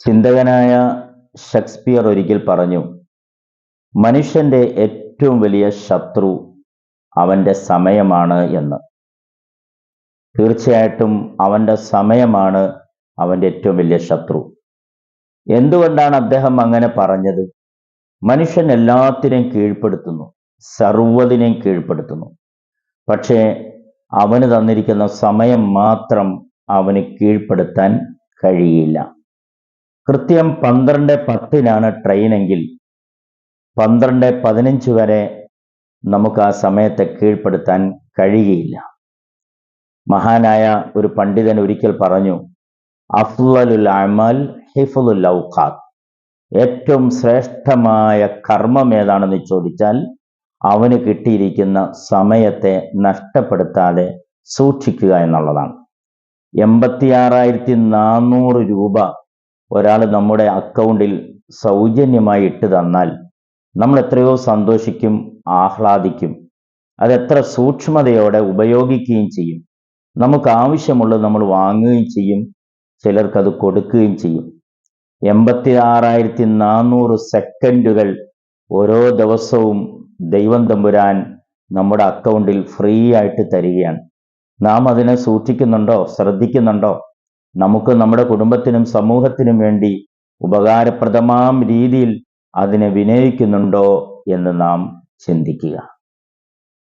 ചിന്തകനായ Shakespeare ഒരിക്കൽ പറഞ്ഞു, മനുഷ്യന്റെ ഏറ്റവും വലിയ ശത്രു അവന്റെ സമയമാണ് എന്ന്. തീർച്ചയായിട്ടും അവന്റെ സമയമാണ് അവന്റെ ഏറ്റവും വലിയ ശത്രു. എന്തുകൊണ്ടാണ് അദ്ദേഹം അങ്ങനെ പറഞ്ഞത്? മനുഷ്യൻ എല്ലാത്തിനെയും കീഴ്പ്പെടുത്തുന്നു, സർവ്വതിനെയും കീഴ്പ്പെടുത്തുന്നു. പക്ഷേ അവന് തന്നിരിക്കുന്ന സമയം മാത്രം അവന് കീഴ്പ്പെടുത്താൻ കഴിയില്ല. കൃത്യം 12:10 ട്രെയിനെങ്കിൽ 12:15 വരെ നമുക്ക് ആ സമയത്തെ കീഴ്പ്പെടുത്താൻ കഴിയുകയില്ല. മഹാനായ ഒരു പണ്ഡിതൻ ഒരിക്കൽ പറഞ്ഞു, അഫ്ളലുൽ അമൽ ഹിഫ്ളുൽ ഔഖാത്ത്. ഏറ്റവും ശ്രേഷ്ഠമായ കർമ്മം ഏതാണെന്ന് ചോദിച്ചാൽ അവന് കിട്ടിയിരിക്കുന്ന സമയത്തെ നഷ്ടപ്പെടുത്താതെ സൂക്ഷിക്കുക എന്നുള്ളതാണ്. 86,400 രൂപ ഒരാൾ നമ്മുടെ അക്കൗണ്ടിൽ സൗജന്യമായി ഇട്ട് തന്നാൽ നമ്മൾ എത്രയോ സന്തോഷിക്കും, ആഹ്ലാദിക്കും. അതെത്ര സൂക്ഷ്മതയോടെ ഉപയോഗിക്കുകയും ചെയ്യും. നമുക്ക് ആവശ്യമുള്ളത് നമ്മൾ വാങ്ങുകയും ചെയ്യും, ചിലർക്കത് കൊടുക്കുകയും ചെയ്യും. 86,400 സെക്കൻഡുകൾ ഓരോ ദിവസവും ദൈവം തമ്പുരാൻ നമ്മുടെ അക്കൗണ്ടിൽ ഫ്രീ ആയിട്ട് തരികയാണ്. നാം അതിനെ സൂക്ഷിക്കുന്നുണ്ടോ? ശ്രദ്ധിക്കുന്നുണ്ടോ? നമുക്ക് നമ്മുടെ കുടുംബത്തിനും സമൂഹത്തിനും വേണ്ടി ഉപകാരപ്രദമായ രീതിയിൽ അതിനെ വിനിയോഗിക്കുന്നുണ്ടോ എന്ന് നാം ചിന്തിക്കുക.